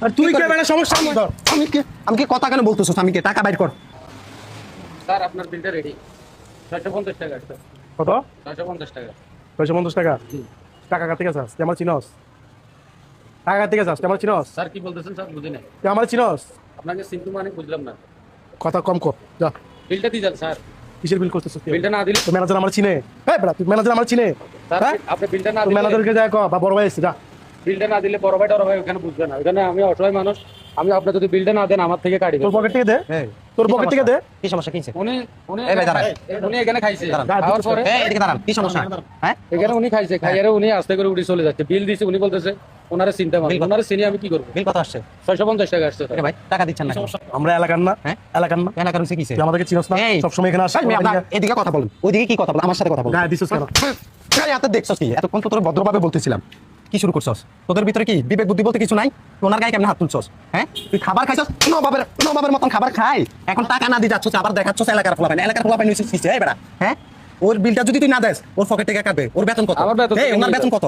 আর তুই কে বেটা সমস্যা নেই। আমি কি কথা কেন বলতেছস? আমি কি টাকা বাইর কর। স্যার আপনার বিলটা রেডি 650 টাকা স্যার। কত? 650 টাকা। 650 টাকা। টাকা কার থেকে চাস? তুই আমার চিনস? টাকা কার থেকে চাস? তুই আমার চিনস? স্যার কি বলতেছেন স্যার বুঝি নাই। তুই আমার চিনস? আপনাকে সিন্তু মানে বুঝলাম না। কথা কম কর যা। বিলটা দিয়ে যান স্যার। কিসের বিল করতেছিস তুই? বিলটা না দিলে তুই ম্যানেজার আমার চিনে? হ্যাঁ বেটা তুই ম্যানেজার আমার চিনে? স্যার হ্যাঁ? আপনি বিলটা না তুই দিলে ম্যানেজারকে যা কর বা বড় ভাই এসে যা। বিলটা না দিলে বড় ভাই টড় ভাই ওখানে বুঝবে না। ওখানে আমি অসহায় মানুষ। আমি আপনি যদি বিলটা না দেন আমার থেকে কাটি তোর পকেট থেকে দে। তোর পকেট থেকে দে। কি সমস্যা? কিছে? উনি উনি এই ভাই দাঁড়ান। উনি এখানে খাইছে। দাঁড়ান। খাওয়ার পরে এই এদিকে দাঁড়ান। কি সমস্যা? হ্যাঁ? এখানে উনি খাইছে। খাইয়ারে উনি আস্তে করে উড়ে চলে যাচ্ছে। বিল দিছে উনি বলতেছে ওনারে চিনতে পারবে। বিল কত? ওনারে চিনি আমি কি করব? বিল কত আসছে? 650 টাকা আসছে স্যার। এ ভাই টাকা দিচ্ছেন না। আমরা এলাকার না? হ্যাঁ? এলাকার না? কেন কারণ কিছে? তুই আমাদেরকে চিনস না? এই, সবসময় এখানে আসিস। ভাই, আপনি এদিকে কথা বলুন। ওইদিকে কি কথা বলুন? আমার সাথে কথা বলুন। গায়ে দিছিস কেন? গায়ে হাতে দেখছস কি? এতক্ষণ তো তোর ভদ্রভাবে বলতেছিলাম। কি শুরু করছস? তোদের ভিতরে কি বিবেক বুদ্ধি বলতে কিছু নাই? ওনার গায়ে কেমনে হাত তুলছস? হ্যাঁ? তুই খাবার খাইছস? নবাবের মতন খাবার খাই। এখন টাকা না দিয়ে যাচ্ছস, আবার দেখাচ্ছস এলাকার পোলাপাইন হইছিস কিছে? এই বেটা, হ্যাঁ? ওর বিলটা যদি তুই না দেস, ওর পকেট থেকে কাটবে। ওর বেতন কত? আমার বেতন এই, ওনার বেতন কত?